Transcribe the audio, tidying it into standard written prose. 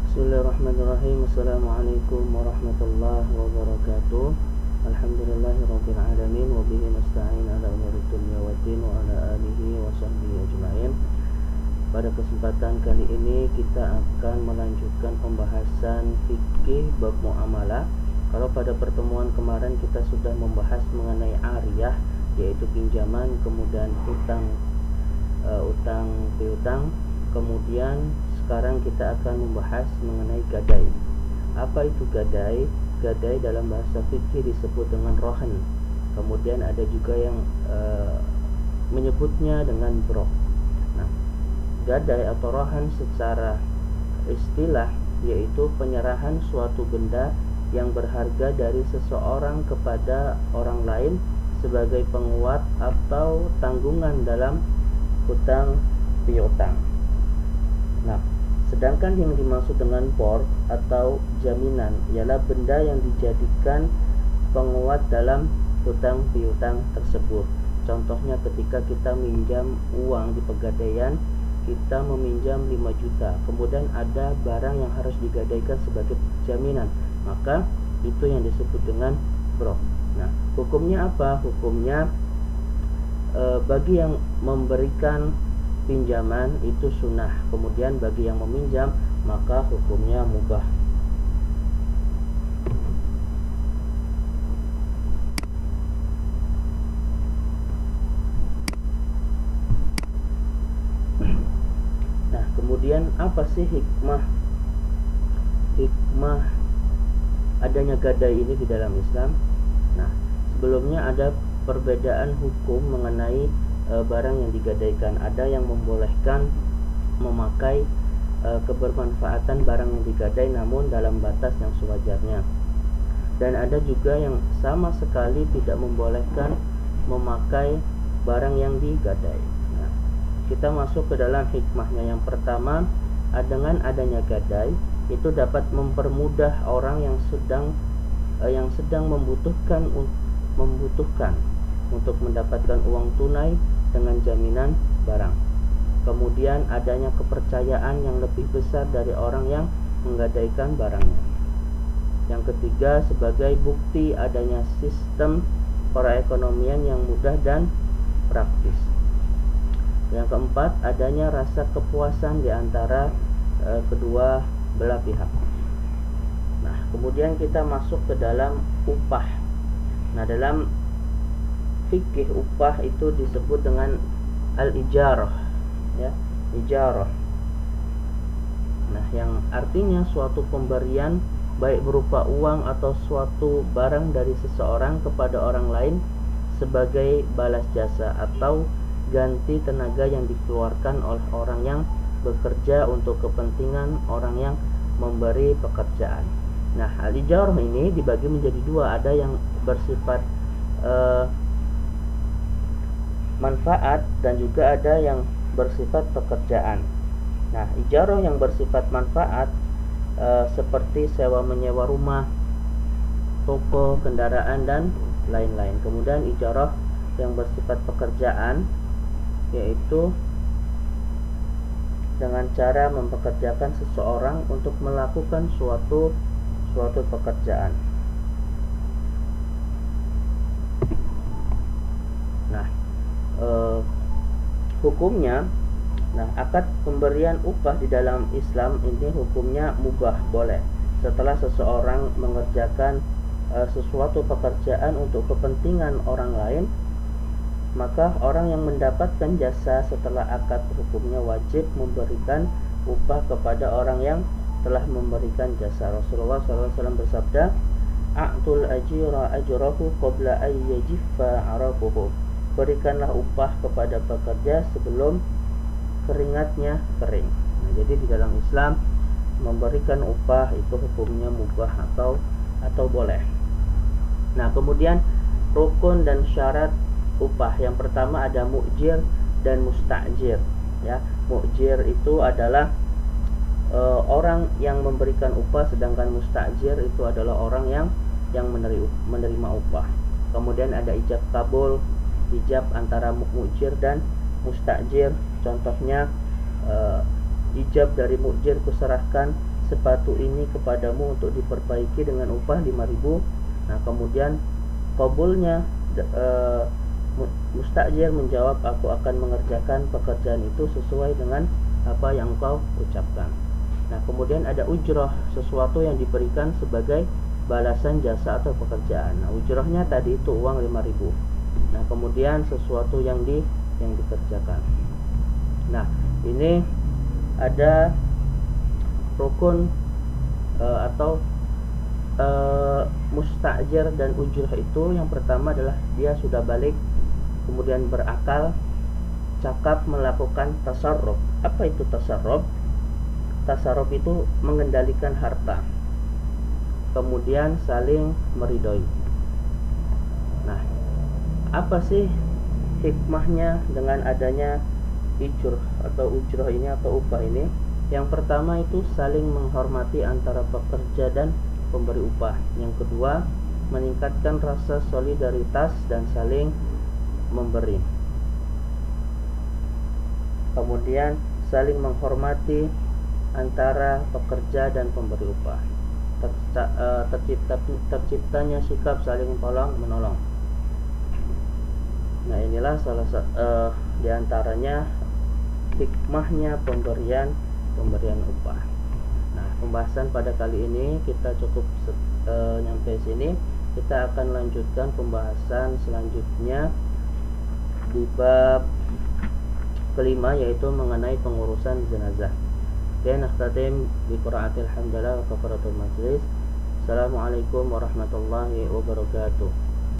Bismillahirrahmanirrahim. Assalamualaikum warahmatullahi wabarakatuh. Alhamdulillahirabbil alamin wa bihi nasta'in ala umuri dunya waddin wa ala alihi wa sahbihi ajma'in. Pada kesempatan kali ini kita akan melanjutkan pembahasan fikih bab muamalah. Kalau pada pertemuan kemarin kita sudah membahas mengenai ariyah, yaitu pinjaman, kemudian utang piutang. Kemudian sekarang kita akan membahas mengenai gadai. Apa itu gadai? Gadai dalam bahasa fikih disebut dengan rohan. Kemudian ada juga yang menyebutnya dengan brok. Nah, gadai atau rohan secara istilah yaitu penyerahan suatu benda yang berharga dari seseorang kepada orang lain sebagai penguat atau tanggungan dalam hutang piutang. Nah, sedangkan yang dimaksud dengan bor atau jaminan ialah benda yang dijadikan penguat dalam hutang piutang tersebut. Contohnya ketika kita minjam uang di pegadaian, kita meminjam 5 juta, kemudian ada barang yang harus digadaikan sebagai jaminan, maka itu yang disebut dengan bor. Nah, hukumnya apa? Hukumnya bagi yang memberikan pinjaman itu sunnah, kemudian bagi yang meminjam maka hukumnya mubah. Nah, kemudian apa sih hikmah adanya gadai ini di dalam Islam? Nah, sebelumnya ada perbedaan hukum mengenai barang yang digadaikan. Ada yang membolehkan memakai kebermanfaatan barang yang digadai namun dalam batas yang sewajarnya, dan ada juga yang sama sekali tidak membolehkan memakai barang yang digadai. Nah, kita masuk ke dalam hikmahnya. Yang pertama, dengan adanya gadai itu dapat mempermudah orang yang sedang membutuhkan untuk mendapatkan uang tunai dengan jaminan barang. Kemudian adanya kepercayaan yang lebih besar dari orang yang menggadaikan barangnya. Yang ketiga, sebagai bukti adanya sistem perekonomian yang mudah dan praktis. Yang keempat, adanya rasa kepuasan di antara kedua belah pihak. Nah, kemudian kita masuk ke dalam upah. Nah, dalam fikih upah itu disebut dengan al-ijarah, ya, ijarah. Nah, yang artinya suatu pemberian baik berupa uang atau suatu barang dari seseorang kepada orang lain sebagai balas jasa atau ganti tenaga yang dikeluarkan oleh orang yang bekerja untuk kepentingan orang yang memberi pekerjaan. Nah, al-ijarah ini dibagi menjadi dua, ada yang bersifat manfaat dan juga ada yang bersifat pekerjaan. Nah, ijarah yang bersifat manfaat seperti sewa menyewa rumah, toko, kendaraan dan lain-lain. Kemudian ijarah yang bersifat pekerjaan yaitu dengan cara mempekerjakan seseorang untuk melakukan suatu pekerjaan. Nah, hukumnya, akad pemberian upah di dalam Islam ini hukumnya mubah, boleh. Setelah seseorang mengerjakan sesuatu pekerjaan untuk kepentingan orang lain, maka orang yang mendapatkan jasa setelah akad hukumnya wajib memberikan upah kepada orang yang telah memberikan jasa. Rasulullah SAW bersabda, "A'tul ajira ajrahu qabla ay yajiffa 'araquhu." Berikanlah upah kepada pekerja sebelum keringatnya kering. Nah, jadi di dalam Islam memberikan upah itu hukumnya mubah atau boleh. Nah, kemudian rukun dan syarat upah. Yang pertama ada mu'jir dan musta'jir, ya. Mu'jir itu adalah orang yang memberikan upah, sedangkan musta'jir itu adalah orang yang menerima upah. Kemudian ada ijab kabul, ijab antara mu'jir dan musta'jir. Contohnya ijab dari mu'jir kuserahkan sepatu ini kepadamu untuk diperbaiki dengan upah 5.000. Nah, kemudian qabulnya mustajir menjawab, aku akan mengerjakan pekerjaan itu sesuai dengan apa yang engkau ucapkan. Nah, kemudian ada ujrah, sesuatu yang diberikan sebagai balasan jasa atau pekerjaan. Nah, ujrahnya tadi itu uang 5.000. Nah, kemudian sesuatu yang dikerjakan. Nah, ini ada rukun atau mustajir dan ujrah itu. Yang pertama adalah dia sudah balik, kemudian berakal, cakap, melakukan tasarruf. Apa itu tasarruf? Tasarruf itu mengendalikan harta, kemudian saling meridhoi. Nah, apa sih hikmahnya dengan adanya ijur atau ujrah ini atau upah ini? Yang pertama itu saling menghormati antara pekerja dan pemberi upah. Yang kedua, meningkatkan rasa solidaritas dan saling memberi. Kemudian saling menghormati antara pekerja dan pemberi upah. Terciptanya sikap saling tolong menolong. Nah, inilah salah satu diantaranya hikmahnya pemberian upah. Nah, pembahasan pada kali ini kita cukup nyampe sini. Kita akan lanjutkan pembahasan selanjutnya di bab kelima, yaitu mengenai pengurusan jenazah. Oke, nakhtatim bi qiraatil hamdalah wa kafaratul majlis. Assalamualaikum warahmatullahi wabarakatuh.